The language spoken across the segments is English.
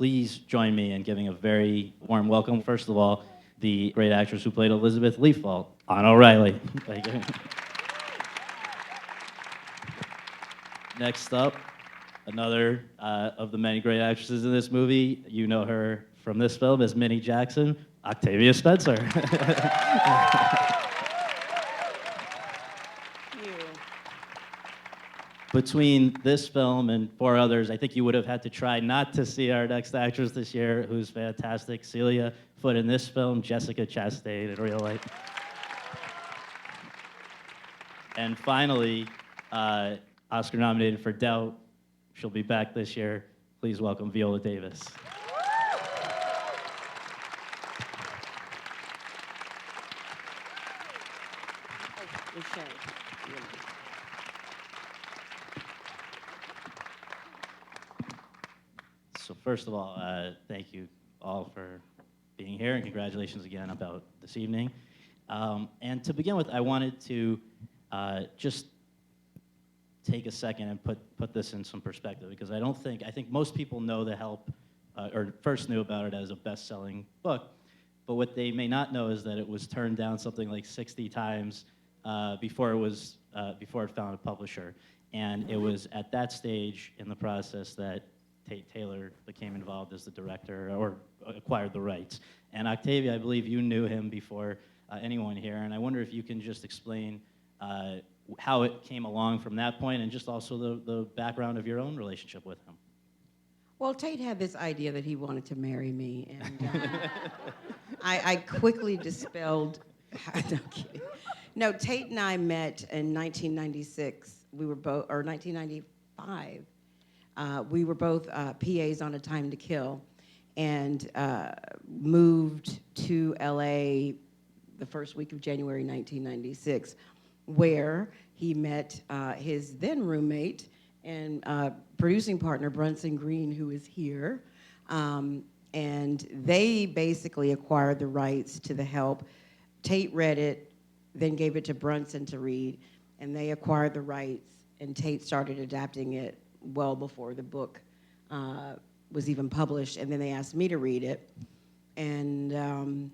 please join me in giving a very warm welcome. First of all, the great actress who played Elizabeth Leafall, Ahna O'Reilly. Thank you. Next up, another of the many great actresses in this movie. You know her from this film as Minnie Jackson, Octavia Spencer. Between this film and 4 others, I think you would have had to try not to see our next actress this year, who's fantastic, Celia Foote in this film, Jessica Chastain in real life. And finally, Oscar nominated for Doubt. She'll be back this year. Please welcome Viola Davis. So first of all, thank you all for being here, and congratulations again about this evening. And to begin with, I wanted to just take a second and put this in some perspective, because I think most people know The Help, or first knew about it as a best-selling book, but what they may not know is that it was turned down something like 60 times before it found a publisher. And it was at that stage in the process that Tate Taylor became involved as the director, or acquired the rights. And Octavia, I believe you knew him before anyone here, and I wonder if you can just explain how it came along from that point, and just also the background of your own relationship with him. Well, Tate had this idea that he wanted to marry me, and I quickly dispelled. No, kidding. No, Tate and I met in 1996. We were both, or 1995. We were both PAs on A Time to Kill, and moved to LA the first week of January 1996, where he met his then roommate and producing partner, Brunson Green, who is here. And they basically acquired the rights to The Help. Tate read it, then gave it to Brunson to read, and they acquired the rights, and Tate started adapting it well before the book was even published, and then they asked me to read it, and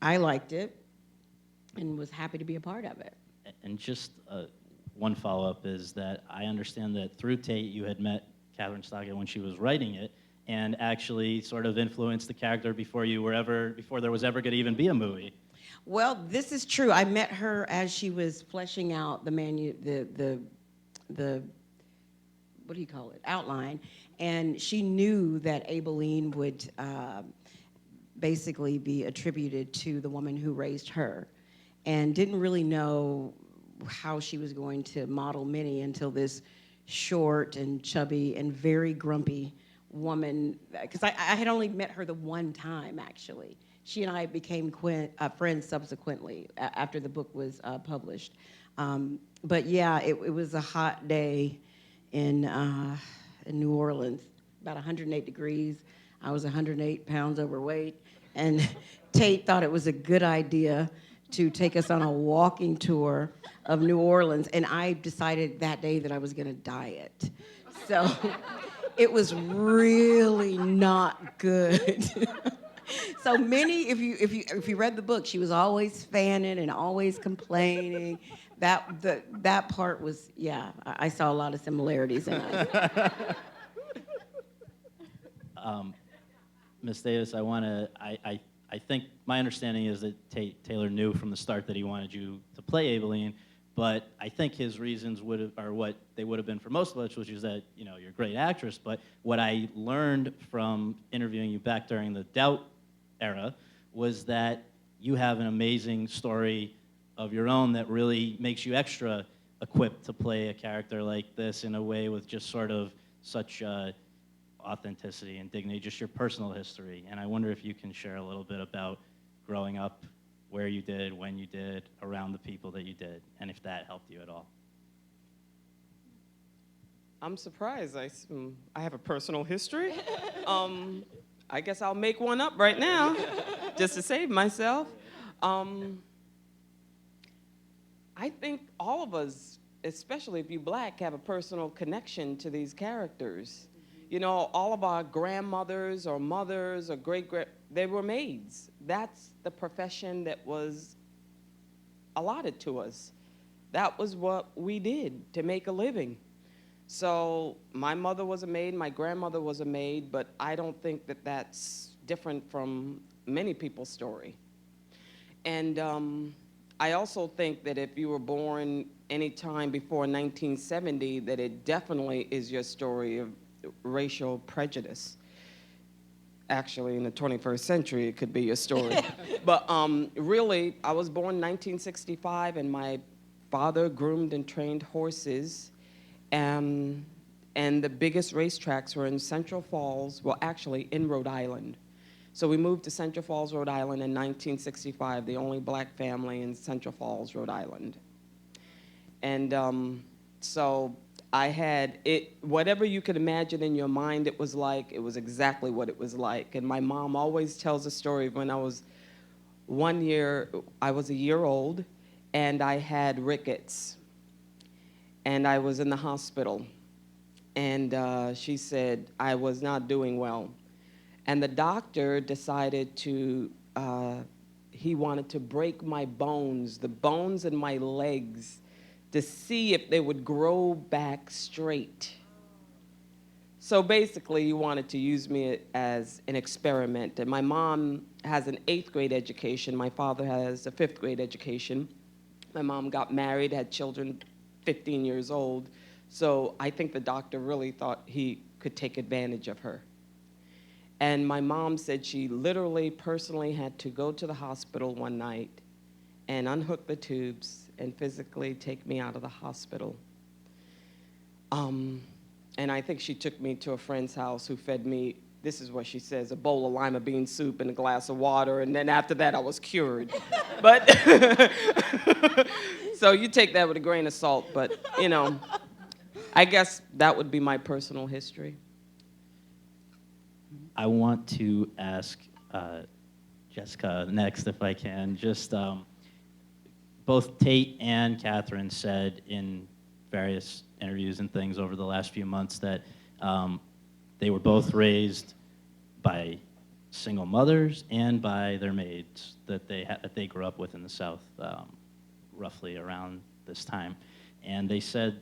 I liked it and was happy to be a part of it. And just one follow-up is that I understand that through Tate you had met Catherine Stockett when she was writing it, and actually sort of influenced the character before there was ever going to even be a movie. Well, this is true. I met her as she was fleshing out the what do you call it, outline, and she knew that Aibileen would basically be attributed to the woman who raised her, and didn't really know how she was going to model Minnie until this short and chubby and very grumpy woman, because I had only met her the one time, actually. She and I became friends subsequently after the book was published. But yeah, it was a hot day in New Orleans, about 108 degrees. I was 108 pounds overweight, and Tate thought it was a good idea to take us on a walking tour of New Orleans, and I decided that day that I was gonna diet. So it was really not good. So Minnie, if you read the book, she was always fanning and always complaining. That part was, yeah, I saw a lot of similarities in it. Ms. Davis, I think my understanding is that Taylor knew from the start that he wanted you to play Aibileen, but I think his reasons are what they would have been for most of us, which is that, you know, you're a great actress. But what I learned from interviewing you back during the Doubt era was that you have an amazing story of your own that really makes you extra equipped to play a character like this in a way with just sort of such authenticity and dignity, just your personal history. And I wonder if you can share a little bit about growing up, where you did, when you did, around the people that you did, and if that helped you at all. I'm surprised. I have a personal history. I guess I'll make one up right now, just to save myself. I think all of us, especially if you're black, have a personal connection to these characters. You know, all of our grandmothers or mothers or great-grand, they were maids. That's the profession that was allotted to us. That was what we did to make a living. So my mother was a maid, my grandmother was a maid, but I don't think that that's different from many people's story. And I also think that if you were born any time before 1970, that it definitely is your story of racial prejudice. Actually, in the 21st century, it could be your story. But really, I was born in 1965, and my father groomed and trained horses. And the biggest racetracks were in Central Falls, well, actually in Rhode Island. So we moved to Central Falls, Rhode Island in 1965, the only black family in Central Falls, Rhode Island. And so I had it, whatever you could imagine in your mind it was exactly what it was like. And my mom always tells a story of when I was a year old, and I had rickets. And I was in the hospital. And she said I was not doing well. And the doctor decided he wanted to break my bones, the bones in my legs, to see if they would grow back straight. So basically, he wanted to use me as an experiment. And my mom has an 8th grade education. My father has a 5th grade education. My mom got married, had children 15 years old. So I think the doctor really thought he could take advantage of her. And my mom said she literally, personally had to go to the hospital one night and unhook the tubes and physically take me out of the hospital. And I think she took me to a friend's house who fed me, this is what she says, a bowl of lima bean soup and a glass of water, and then after that I was cured. But, so you take that with a grain of salt, but you know, I guess that would be my personal history. I want to ask Jessica next, if I can. Just both Tate and Catherine said in various interviews and things over the last few months that they were both raised by single mothers and by their maids that they grew up with in the South, roughly around this time. And they said,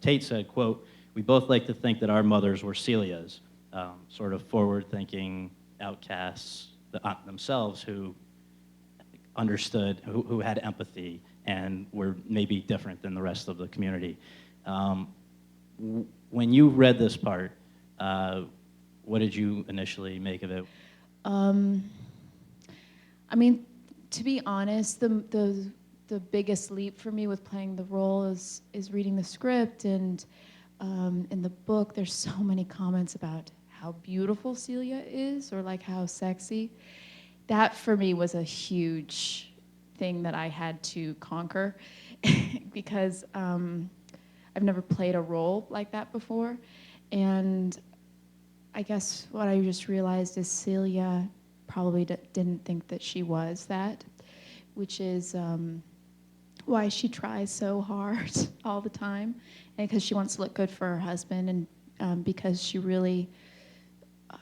Tate said, quote, "We both like to think that our mothers were Celia's, sort of forward-thinking outcasts themselves who understood, who had empathy and were maybe different than the rest of the community." When you read this part, what did you initially make of it? I mean, to be honest, the biggest leap for me with playing the role is reading the script, and in the book there's so many comments about how beautiful Celia is, or like how sexy. That for me was a huge thing that I had to conquer because I've never played a role like that before. And I guess what I just realized is Celia probably didn't think that she was that, which is why she tries so hard all the time, and because she wants to look good for her husband, and because she really,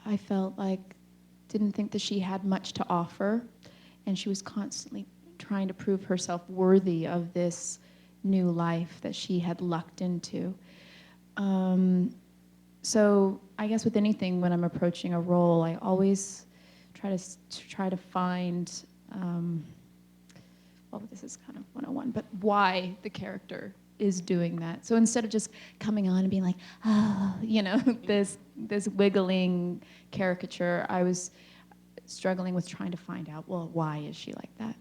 I felt like, didn't think that she had much to offer, and she was constantly trying to prove herself worthy of this new life that she had lucked into. So I guess with anything, when I'm approaching a role, I always try to find, well, this is kind of 101, but why the character is doing that. So instead of just coming on and being like, oh, you know, this wiggling caricature, I was struggling with trying to find out, well, why is she like that?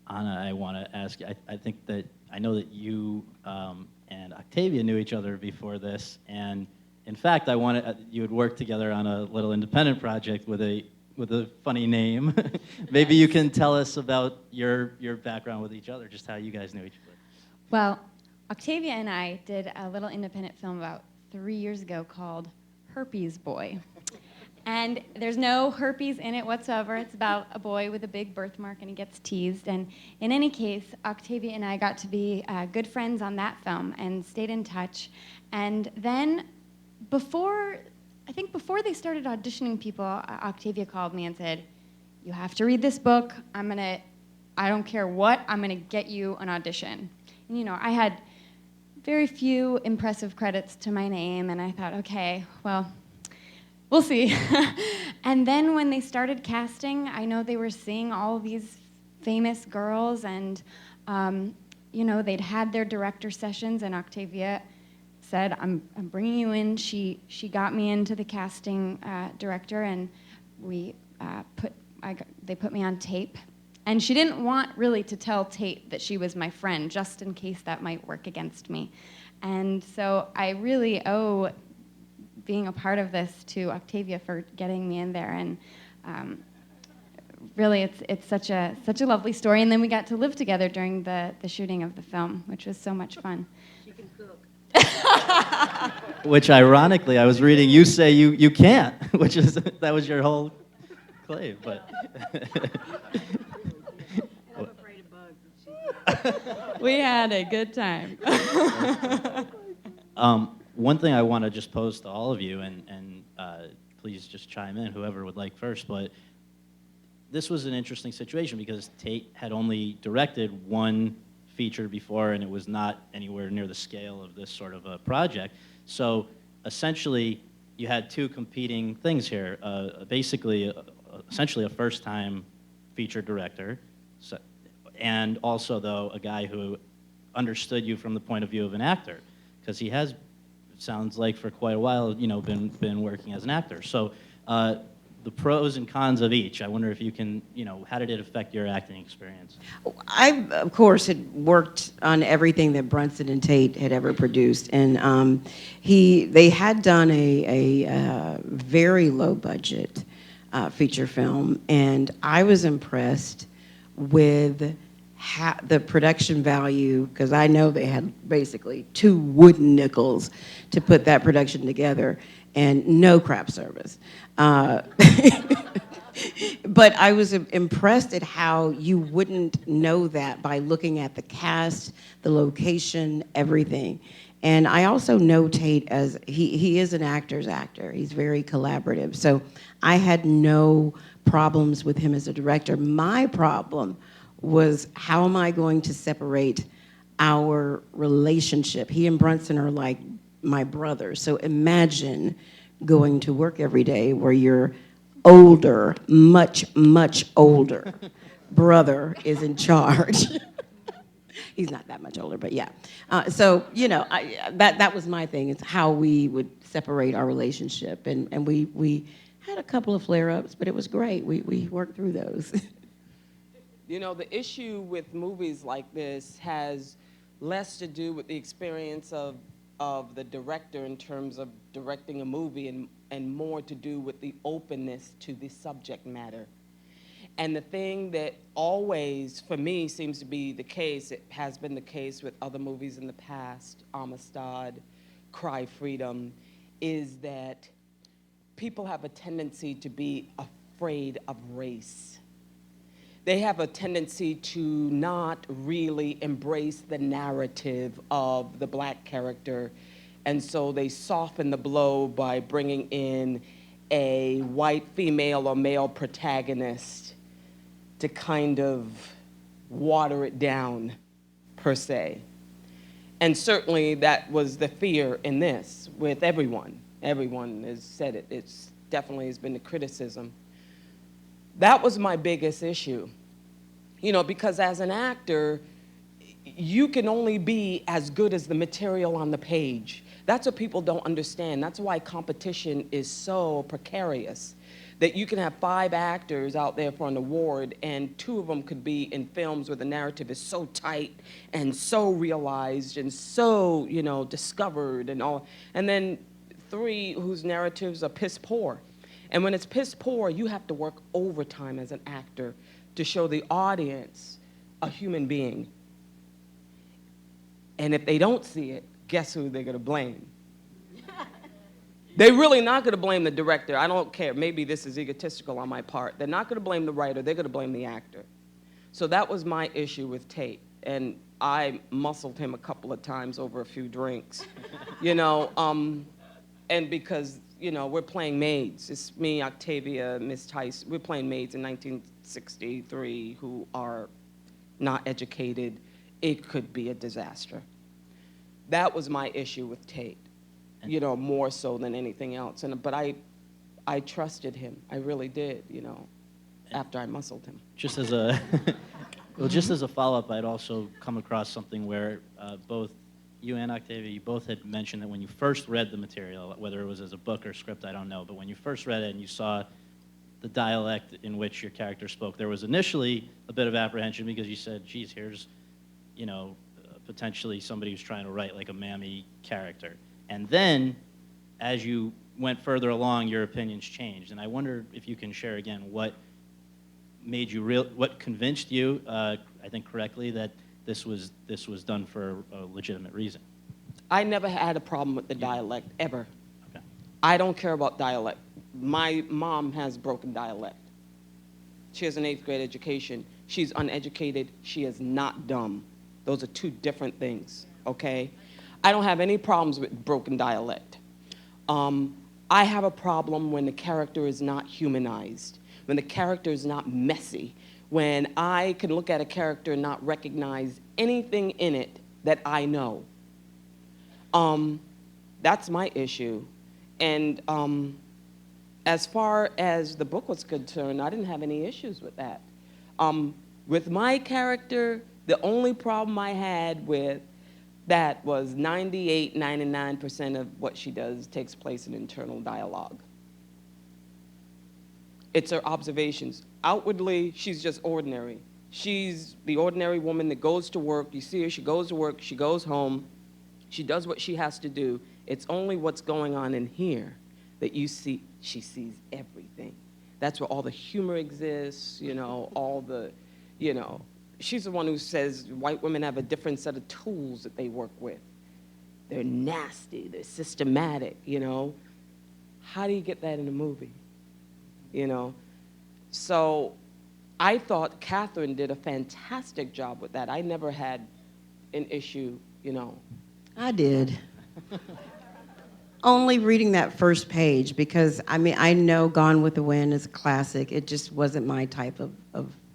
Ahna, I want to ask you, I think that, I know that you and Octavia knew each other before this, and in fact, you had worked together on a little independent project with a funny name. Maybe you can tell us about your background with each other, just how you guys knew each other. Well, Octavia and I did a little independent film about 3 years ago called Herpes Boy. And there's no herpes in it whatsoever. It's about a boy with a big birthmark, and he gets teased. And in any case, Octavia and I got to be good friends on that film and stayed in touch. And then before they started auditioning people, Octavia called me and said, "You have to read this book. I don't care what, I'm gonna get you an audition." And, you know, I had very few impressive credits to my name, and I thought, okay, well, we'll see. And then when they started casting, I know they were seeing all these famous girls, and you know, they'd had their director sessions, and Octavia said, I'm bringing you in. She got me into the casting director, and they put me on tape. And she didn't want really to tell Tate that she was my friend, just in case that might work against me. And so I really owe being a part of this to Octavia for getting me in there. And really, it's such a lovely story. And then we got to live together during the shooting of the film, which was so much fun. She can cook. Which, ironically, I was reading you say you can't, which is, that was your whole claim, but. I'm afraid of bugs. We had a good time. One thing I want to just pose to all of you, and please just chime in, whoever would like first, but this was an interesting situation because Tate had only directed one feature before, and it was not anywhere near the scale of this sort of a project. So essentially, you had two competing things here. Basically, essentially a first-time feature director, and also, though, a guy who understood you from the point of view of an actor, because he has, it sounds like, for quite a while, you know, been working as an actor. So the pros and cons of each. I wonder if you can, you know, how did it affect your acting experience? I, of course, had worked on everything that Brunson and Tate had ever produced, and they had done a very low budget feature film, and I was impressed with the production value, because I know they had basically 2 wooden nickels to put that production together, and no crap service. But I was impressed at how you wouldn't know that by looking at the cast, the location, everything. And I also know Tate as, he is an actor's actor. He's very collaborative. So I had no problems with him as a director. My problem was, how am I going to separate our relationship? He and Brunson are like my brothers. So imagine going to work every day where your older, much, much older brother is in charge. He's not that much older, but yeah. So, you know, that was my thing. It's how we would separate our relationship. And we had a couple of flare-ups, but it was great. We worked through those. You know, the issue with movies like this has less to do with the experience of the director in terms of directing a movie, and more to do with the openness to the subject matter. And the thing that always, for me, seems to be the case, it has been the case with other movies in the past, Amistad, Cry Freedom, is that people have a tendency to be afraid of race. They have a tendency to not really embrace the narrative of the black character, and so they soften the blow by bringing in a white female or male protagonist to kind of water it down, per se. And certainly that was the fear in this with everyone. Everyone has said it. It's definitely has been the criticism. That was my biggest issue. You know, because as an actor, you can only be as good as the material on the page. That's what people don't understand. That's why competition is so precarious, that you can have 5 actors out there for an award, and 2 of them could be in films where the narrative is so tight and so realized and so, you know, discovered and all, and then 3 whose narratives are piss poor. And when it's piss poor, you have to work overtime as an actor to show the audience a human being. And if they don't see it, guess who they're gonna blame? They're really not going to blame the director. I don't care. Maybe this is egotistical on my part. They're not going to blame the writer. They're going to blame the actor. So that was my issue with Tate. And I muscled him a couple of times over a few drinks, you know, and because, you know, we're playing maids. It's me, Octavia, Miss Tice. We're playing maids in 1963 who are not educated. It could be a disaster. That was my issue with Tate, you know, more so than anything else. But I trusted him. I really did, you know, after I muscled him. Just as a well, just as a follow-up, I'd also come across something where both you and Octavia, you both had mentioned that when you first read the material, whether it was as a book or script, I don't know, but when you first read it and you saw the dialect in which your character spoke, there was initially a bit of apprehension because you said, geez, here's, you know, potentially somebody who's trying to write like a mammy character. And then, as you went further along, your opinions changed. And I wonder if you can share again what made you what convinced you, I think correctly, that this was done for a legitimate reason. I never had a problem with the dialect, ever. Okay. I don't care about dialect. My mom has broken dialect. She has an 8th grade education. She's uneducated. She is not dumb. Those are two different things, okay? I don't have any problems with broken dialect. I have a problem when the character is not humanized, when the character is not messy, when I can look at a character and not recognize anything in it that I know. That's my issue. And as far as the book was concerned, I didn't have any issues with that. With my character, the only problem I had with that was 98, 99% of what she does takes place in internal dialogue. It's her observations. Outwardly, she's just ordinary. She's the ordinary woman that goes to work. You see her, she goes to work, she goes home, she does what she has to do. It's only what's going on in here that you see. She sees everything. That's where all the humor exists, you know, all the, you know. She's the one who says white women have a different set of tools that they work with. They're nasty, they're systematic, you know. How do you get that in a movie? You know? So I thought Catherine did a fantastic job with that. I never had an issue, you know. I did. Only reading that first page, because I mean, I know Gone with the Wind is a classic. It just wasn't my type of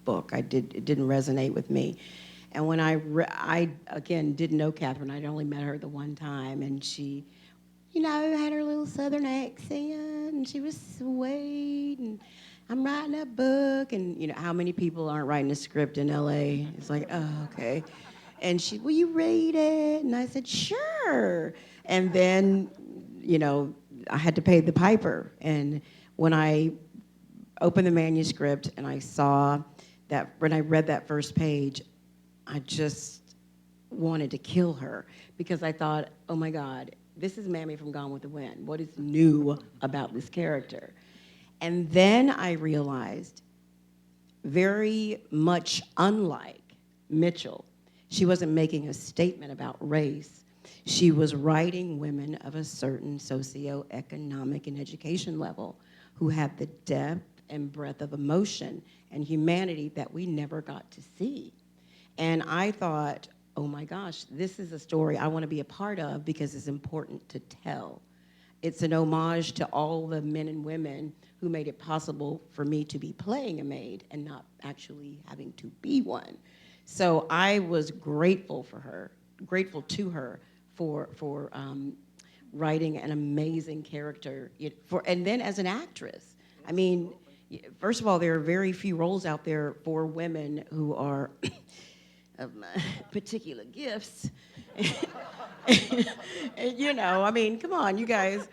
book. It didn't resonate with me. And when I again didn't know Catherine. I'd only met her the one time, and she, you know, had her little Southern accent, and she was sweet, and I'm writing a book, and you know, how many people aren't writing a script in LA? It's like, oh, okay. And she, will you read it? And I said, sure. And then, you know, I had to pay the piper. And when I opened the manuscript and I saw that, when I read that first page, I just wanted to kill her, because I thought, oh my God, this is Mammy from Gone with the Wind. What is new about this character? And then I realized, very much unlike Mitchell, she wasn't making a statement about race. She was writing women of a certain socioeconomic and education level who had the depth and breadth of emotion and humanity that we never got to see. And I thought, oh my gosh, this is a story I want to be a part of because it's important to tell. It's an homage to all the men and women who made it possible for me to be playing a maid and not actually having to be one. So I was grateful to her for writing an amazing character. And then as an actress, I mean, first of all, there are very few roles out there for women who are of particular gifts. And, you know, I mean, come on, you guys.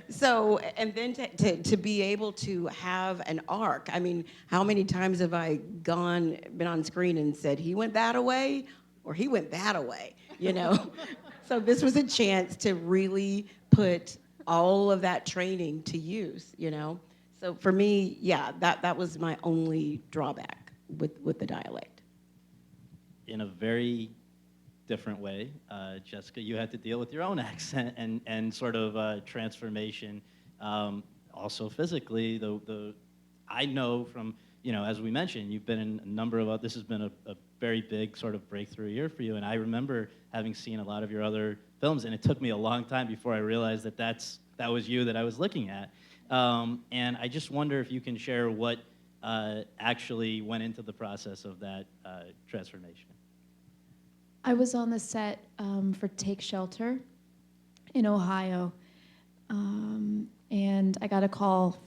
So, and then to be able to have an arc. I mean, how many times have I been on screen and said, he went that away, or he went that away, you know? So this was a chance to really put all of that training to use, you know? So for me, yeah, that was my only drawback with the dialect. In a very different way. Jessica, you had to deal with your own accent and sort of transformation. Also physically, I know from, as we mentioned, you've been in a number of, this has been a very big sort of breakthrough year for you. And I remember having seen a lot of your other films, and it took me a long time before I realized that was you that I was looking at. And I just wonder if you can share what actually went into the process of that transformation. I was on the set for Take Shelter in Ohio, and I got a call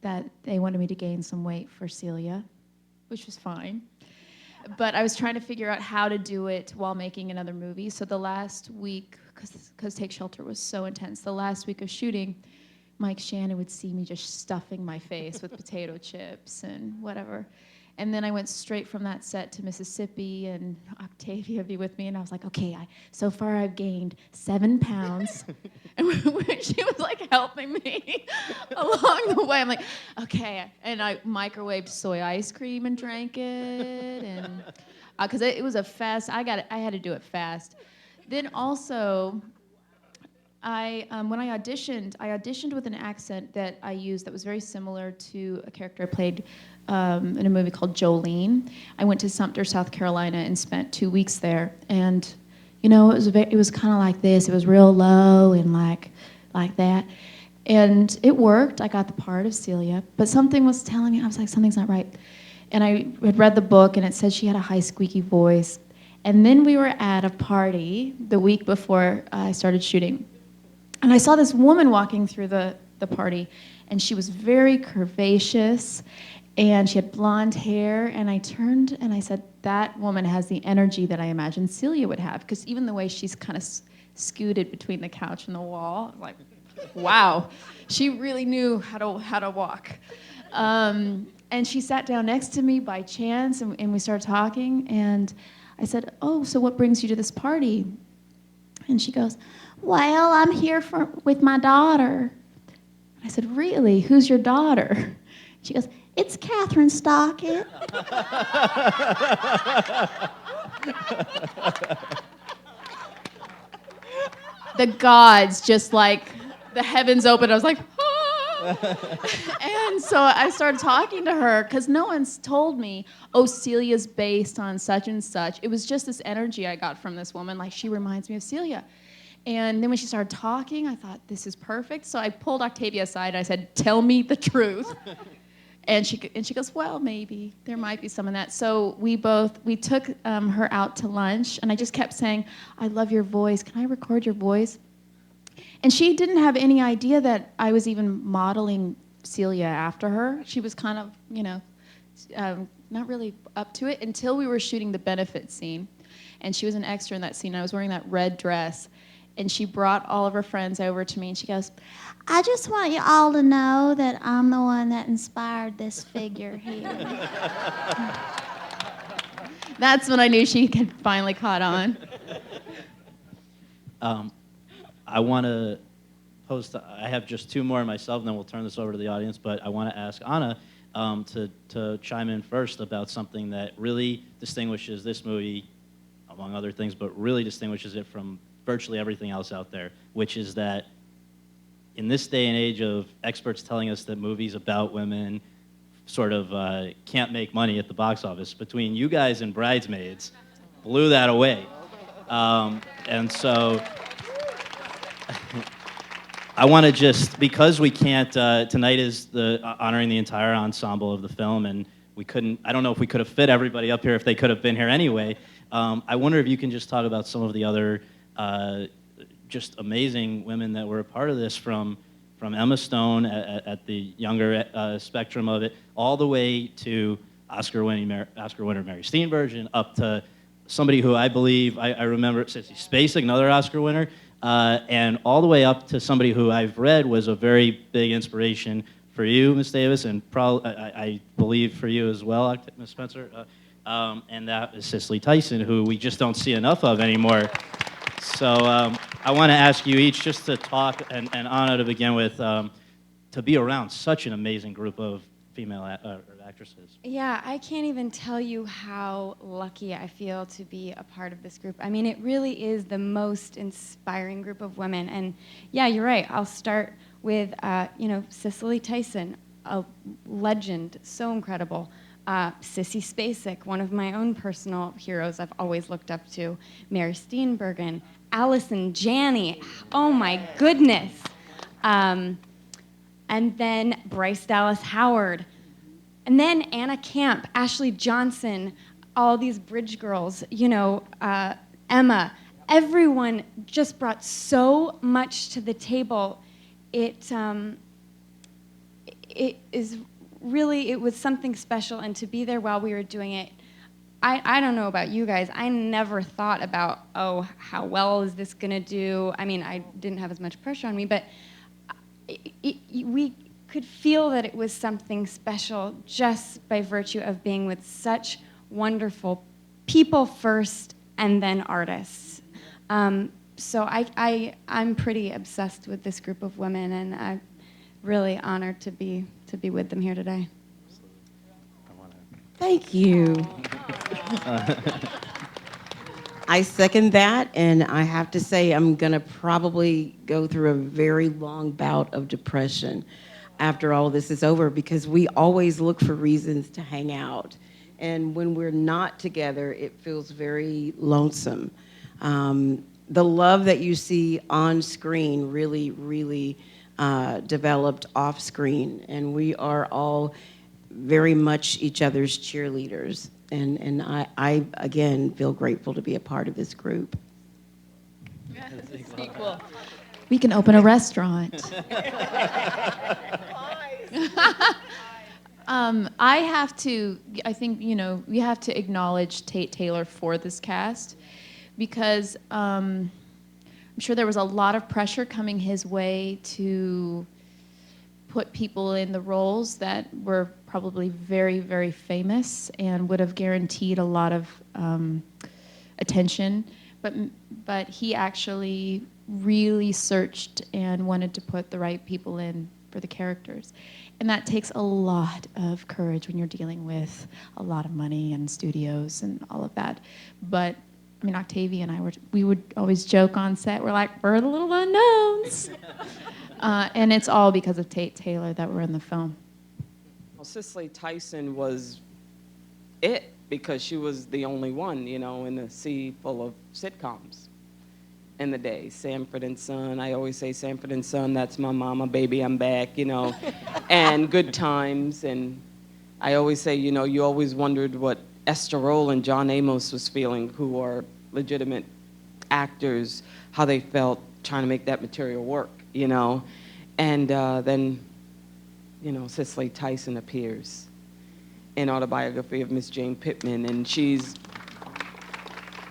that they wanted me to gain some weight for Celia, which was fine. But I was trying to figure out how to do it while making another movie. So the last week, because Take Shelter was so intense, the last week of shooting, Mike Shannon would see me just stuffing my face with potato chips and whatever. And then I went straight from that set to Mississippi, and Octavia would be with me, and I was like, okay, so far I've gained 7 pounds. And she was like helping me along the way. I'm like, okay. And I microwaved soy ice cream and drank it, and because it was a fast, I had to do it fast. Then also, when I auditioned with an accent that I used that was very similar to a character I played in a movie called Jolene. I went to Sumter, South Carolina, and spent 2 weeks there. And it was kind of like this. It was real low and like that. And it worked. I got the part of Celia. But something was telling me, I was like, something's not right. And I had read the book, and it said she had a high, squeaky voice. And then we were at a party the week before I started shooting. And I saw this woman walking through the party, and she was very curvaceous, and she had blonde hair. And I turned and I said, that woman has the energy that I imagined Celia would have, because even the way she's kind of scooted between the couch and the wall, I'm like, wow, she really knew how to walk. And she sat down next to me by chance, and we started talking. And I said, oh, so what brings you to this party? And she goes, well, I'm here with my daughter. I said, really? Who's your daughter? She goes, it's Catherine Stockett. The gods, just like the heavens opened. I was like, ah. And so I started talking to her, because no one's told me, oh, Celia's based on such and such. It was just this energy I got from this woman, like, she reminds me of Celia. And then when she started talking, I thought, this is perfect. So I pulled Octavia aside, and I said, tell me the truth. And she goes, well, maybe. There might be some of that. So we took her out to lunch, and I just kept saying, I love your voice. Can I record your voice? And she didn't have any idea that I was even modeling Celia after her. She was kind of, not really up to it until we were shooting the benefit scene. And she was an extra in that scene. I was wearing that red dress. And she brought all of her friends over to me, and she goes, I just want you all to know that I'm the one that inspired this figure here. That's when I knew she had finally caught on. I want to I have just 2 more myself, and then we'll turn this over to the audience, but I want to ask Ahna to chime in first about something that really distinguishes this movie, among other things, but really distinguishes it from virtually everything else out there, which is that in this day and age of experts telling us that movies about women sort of can't make money at the box office, between you guys and Bridesmaids blew that away. And so I want to just, because we can't, tonight is honoring the entire ensemble of the film, and I don't know if we could have fit everybody up here if they could have been here anyway. I wonder if you can just talk about some of the other just amazing women that were a part of this, from Emma Stone at the younger spectrum of it, all the way to Oscar winner Mary Steenburgen, up to somebody who I believe, I remember, Sissy Spacek, another Oscar winner, and all the way up to somebody who I've read was a very big inspiration for you, Ms. Davis, and I believe for you as well, Ms. Spencer, and that is Cicely Tyson, who we just don't see enough of anymore. So I want to ask you each just to talk, and Ahna to begin with, to be around such an amazing group of female actresses. Yeah, I can't even tell you how lucky I feel to be a part of this group. I mean, it really is the most inspiring group of women. And yeah, you're right. I'll start with, Cicely Tyson, a legend, so incredible. Sissy Spacek, one of my own personal heroes I've always looked up to. Mary Steenburgen, Allison Janney, oh my goodness. And then Bryce Dallas Howard. And then Anna Camp, Ashley Johnson, all these bridge girls, Emma. Everyone just brought so much to the table. It was something special, and to be there while we were doing it, I don't know about you guys, I never thought about, how well is this gonna do? I mean, I didn't have as much pressure on me, but we could feel that it was something special just by virtue of being with such wonderful people first and then artists. So I'm pretty obsessed with this group of women, and I'm really honored to be with them here today. Thank you. I second that, and I have to say I'm going to probably go through a very long bout of depression after all this is over, because we always look for reasons to hang out. And when we're not together, it feels very lonesome. The love that you see on screen really, really developed off screen, and we are all very much each other's cheerleaders. And I again, feel grateful to be a part of this group. Equal. We can open a restaurant. I think, we have to acknowledge Tate Taylor for this cast, because I'm sure there was a lot of pressure coming his way to put people in the roles that were probably very, very famous and would have guaranteed a lot of attention. But he actually really searched and wanted to put the right people in for the characters. And that takes a lot of courage when you're dealing with a lot of money and studios and all of that. But I mean, Octavia and I we would always joke on set, we're like, we're the little unknowns. And it's all because of Tate Taylor that we're in the film. Well, Cicely Tyson was it, because she was the only one, in a sea full of sitcoms in the day. Sanford and Son, I always say Sanford and Son, that's my mama, baby, I'm back, and Good Times. And I always say, you always wondered what Esther Roll and John Amos was feeling, who are legitimate actors, how they felt trying to make that material work, And then, Cicely Tyson appears in Autobiography of Miss Jane Pittman, and she's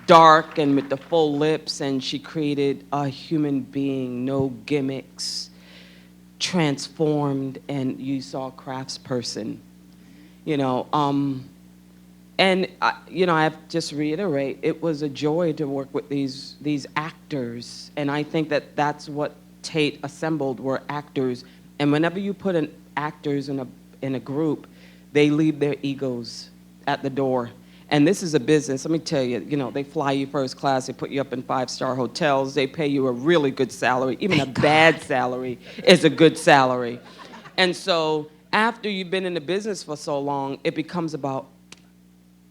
dark and with the full lips, and she created a human being, no gimmicks, transformed, and you saw a craftsperson, And I have to just reiterate, it was a joy to work with these actors, and I think that that's what Tate assembled, were actors. And whenever you put actors in a group, they leave their egos at the door. And this is a business. Let me tell you, they fly you first class, they put you up in 5-star hotels, they pay you a really good salary. Even a bad salary is a good salary. And so after you've been in the business for so long, it becomes about,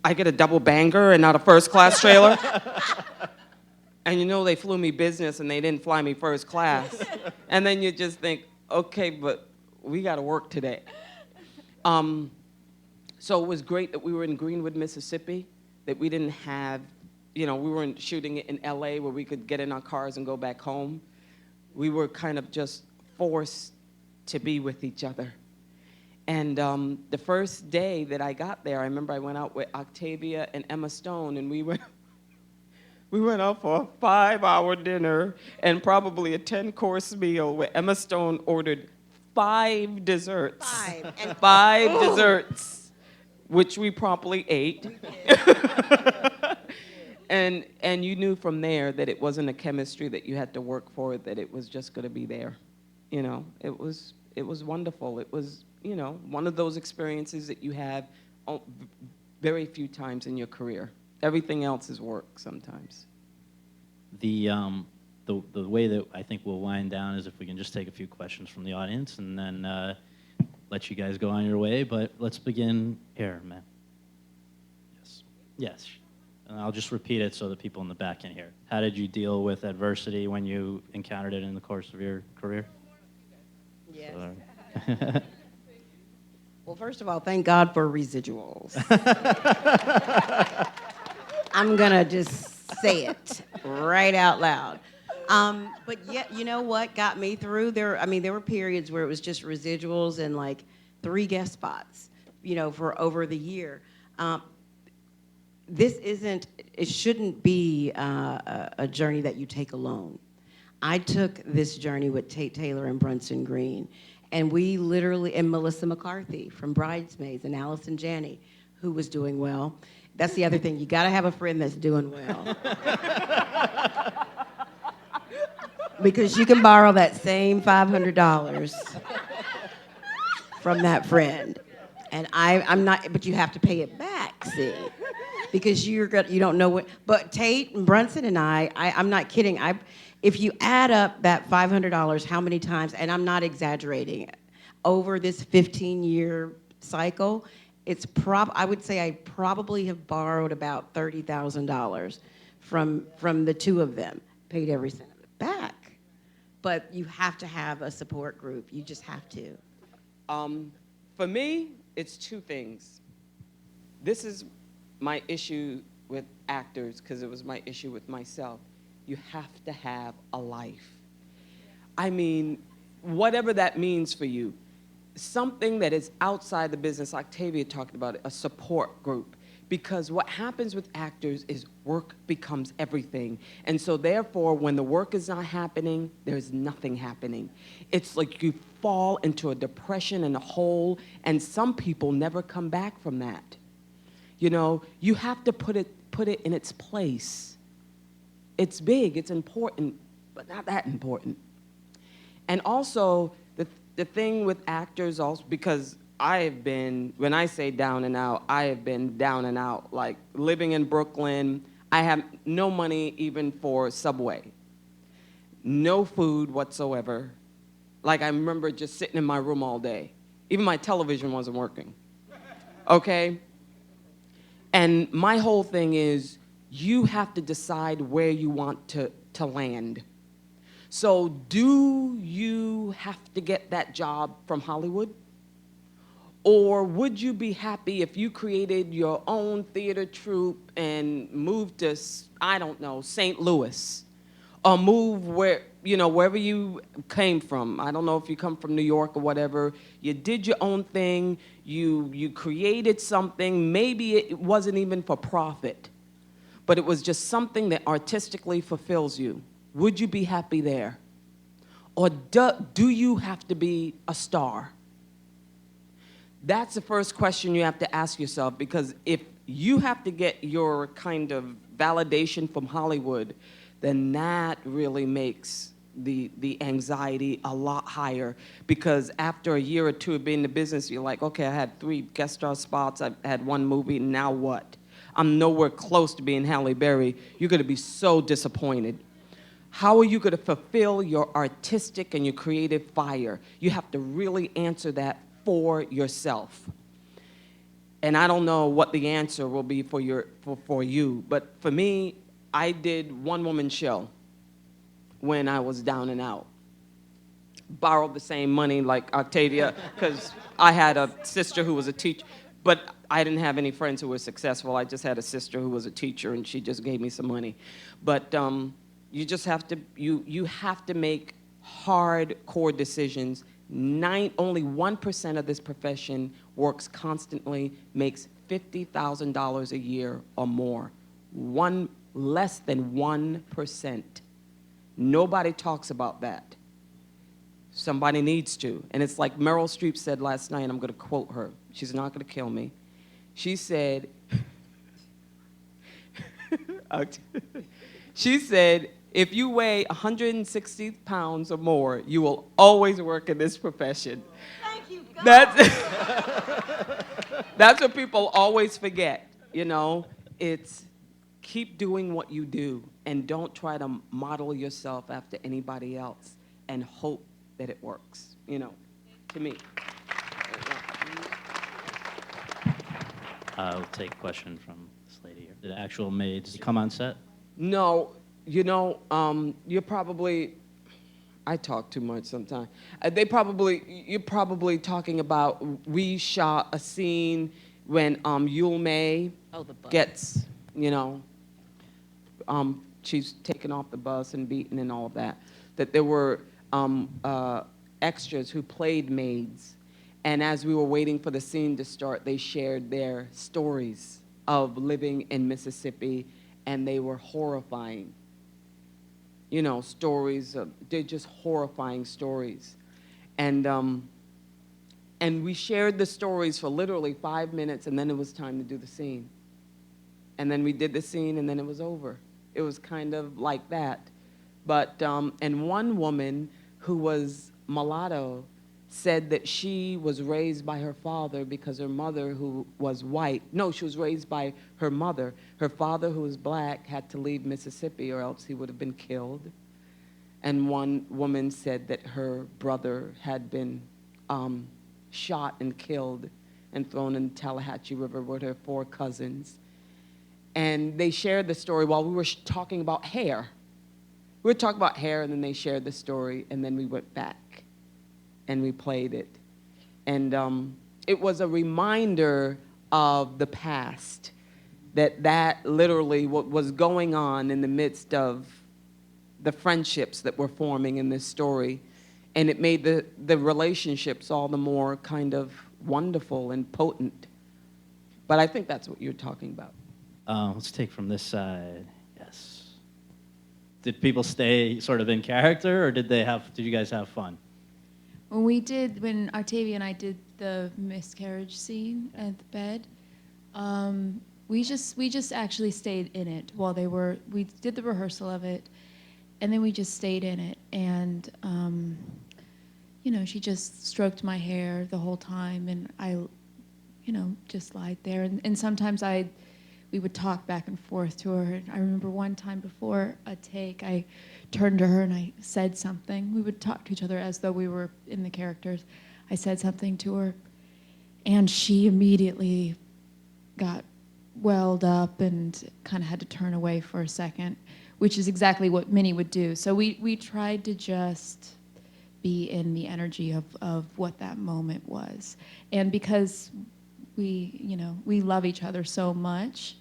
I get a double banger and not a first class trailer. And they flew me business and they didn't fly me first class. And then you just think, okay, but we got to work today. So it was great that we were in Greenwood, Mississippi, that we didn't have, we weren't shooting it in LA where we could get in our cars and go back home. We were kind of just forced to be with each other. And the first day that I got there, I remember I went out with Octavia and Emma Stone, and we went out for a 5-hour dinner and probably a 10-course meal where Emma Stone ordered 5 desserts. 5 desserts, which we promptly ate. And you knew from there that it wasn't a chemistry that you had to work for, that it was just going to be there. It was wonderful. It you know, one of those experiences that you have very few times in your career. Everything else is work sometimes. The way that I think we'll wind down is if we can just take a few questions from the audience and then let you guys go on your way. But let's begin here, man. Yes. Yes. And I'll just repeat it so that people in the back can hear. How did you deal with adversity when you encountered it in the course of your career? Yes. So, Well, first of all, thank God for residuals. I'm gonna just say it right out loud. But yet, you know what got me through? There were periods where it was just residuals and like 3 guest spots, you know, for over the year. It shouldn't be a journey that you take alone. I took this journey with Tate Taylor and Brunson Green, and we literally, and Melissa McCarthy from Bridesmaids, and Allison Janney, who was doing well. That's the other thing, you gotta have a friend that's doing well. Because you can borrow that same $500 from that friend. And I'm not, but you have to pay it back, see? Because you don't know what, but Tate and Brunson and I'm not kidding. If you add up that $500, how many times, and I'm not exaggerating, over this 15-year cycle, I would say I probably have borrowed about $30,000 from the 2 of them, paid every cent of it back. But you have to have a support group. You just have to. For me, it's 2 things. This is my issue with actors, because it was my issue with myself. You have to have a life. I mean, whatever that means for you, something that is outside the business. Octavia talked about it, a support group. Because what happens with actors is work becomes everything. And so therefore, when the work is not happening, there's nothing happening. It's like you fall into a depression and a hole, and some people never come back from that. You know, you have to put it in its place. It's big, it's important, but not that important. And also, the thing with actors also, because I have been, when I say down and out, I have been down and out. Like living in Brooklyn, I have no money even for Subway. No food whatsoever. Like I remember just sitting in my room all day. Even my television wasn't working. Okay? And my whole thing is, you have to decide where you want to land. So do you have to get that job from Hollywood? Or would you be happy if you created your own theater troupe and moved to, I don't know, St. Louis? Or move wherever you came from. I don't know if you come from New York or whatever. You did your own thing. You created something. Maybe it wasn't even for profit, but it was just something that artistically fulfills you. Would you be happy there? Or do you have to be a star? That's the first question you have to ask yourself, because if you have to get your kind of validation from Hollywood, then that really makes the anxiety a lot higher, because after a year or 2 of being in the business, you're like, okay, I had 3 guest star spots, I had 1 movie, now what? I'm nowhere close to being Halle Berry. You're gonna be so disappointed. How are you gonna fulfill your artistic and your creative fire? You have to really answer that for yourself. And I don't know what the answer will be for you, but for me, I did one-woman show when I was down and out. Borrowed the same money like Octavia, because I had a sister who was a teacher, but I didn't have any friends who were successful. I just had a sister who was a teacher, and she just gave me some money. But you just have to, you have to make hardcore decisions. Only 1% of this profession works constantly, makes $50,000 a year or more. Less than 1%. Nobody talks about that. Somebody needs to. And it's like Meryl Streep said last night, and I'm going to quote her. She's not going to kill me. She said, if you weigh 160 pounds or more, you will always work in this profession. Thank you, God. That's that's what people always forget, you know? It's keep doing what you do and don't try to model yourself after anybody else and hope that it works, you know, to me. We'll take a question from this lady here. Did actual maids come on set? No, you know, you're probably, I talk too much sometimes. You're probably talking about, we shot a scene when Yul May gets, you know, she's taken off the bus and beaten and all of that. That there were extras who played maids. And as we were waiting for the scene to start, they shared their stories of living in Mississippi, and they were horrifying. You know, stories, they're just horrifying stories. And we shared the stories for literally 5 minutes, and then it was time to do the scene. And then we did the scene, and then it was over. It was kind of like that. But, and one woman who was mulatto said that she was raised by her father because her mother, who was white, no, she was raised by her mother. Her father, who was black, had to leave Mississippi or else he would have been killed. And one woman said that her brother had been shot and killed and thrown in the Tallahatchie River with her 4 cousins. And they shared the story while we were talking about hair. We were talking about hair, and then they shared the story, and then we went back and we played it. And it was a reminder of the past, that literally what was going on in the midst of the friendships that were forming in this story. And it made the relationships all the more kind of wonderful and potent. But I think that's what you're talking about. Let's take from this side. Yes. Did people stay sort of in character, or did you guys have fun? When Octavia and I did the miscarriage scene at the bed, we just actually stayed in it while we did the rehearsal of it, and then we just stayed in it. And, you know, she just stroked my hair the whole time, and I, you know, just lied there. And sometimes we would talk back and forth to her. And I remember one time before a take, I turned to her and I said something. We would talk to each other as though we were in the characters. I said something to her, and she immediately got welled up and kind of had to turn away for a second, which is exactly what Minnie would do. So we tried to just be in the energy of what that moment was. And because we love each other so much,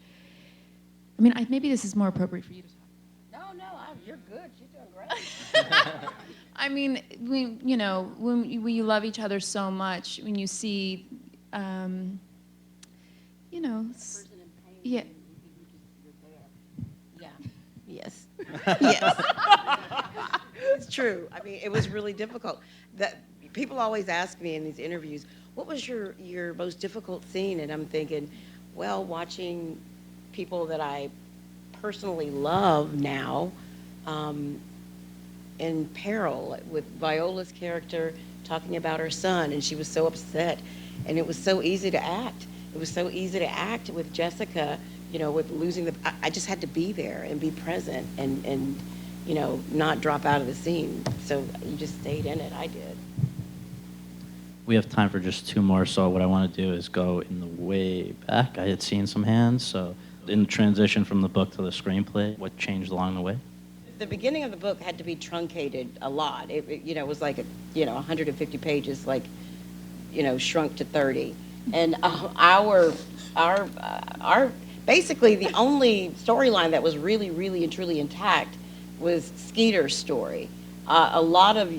I mean, maybe this is more appropriate for you to talk. No, you're good. You're doing great. I mean, when we love each other so much, when you see, yeah. Yeah. Yes. Yes. It's true. I mean, it was really difficult. That people always ask me in these interviews, what was your most difficult scene? And I'm thinking, well, watching people that I personally love now in peril, with Viola's character talking about her son, and she was so upset, and it was so easy to act. It was so easy to act with Jessica, you know, with losing I just had to be there and be present and you know, not drop out of the scene. So you just stayed in it. I did. We have time for just 2 more, so what I want to do is go in the way back. I had seen some hands, so in transition from the book to the screenplay, what changed along the way? The beginning of the book had to be truncated a lot. It was like 150 pages, like, you know, shrunk to 30. And our basically the only storyline that was really, really and truly intact was Skeeter's story. A lot of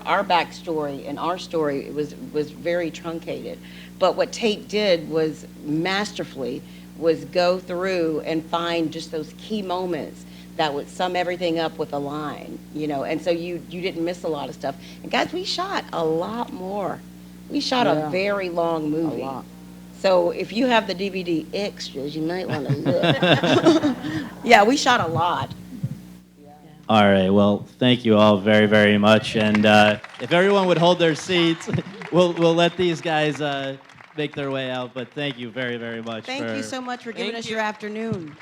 our backstory and our story was very truncated. But what Tate did was masterfully was go through and find just those key moments that would sum everything up with a line, you know. And so you didn't miss a lot of stuff. And guys, we shot a lot more. We shot a very long movie. A lot. So if you have the DVD extras, you might want to look. Yeah, we shot a lot. All right, well, thank you all very, very much. And if everyone would hold their seats, we'll let these guys make their way out, but thank you very, very much. Thank you so much for giving Thank us you. your afternoon.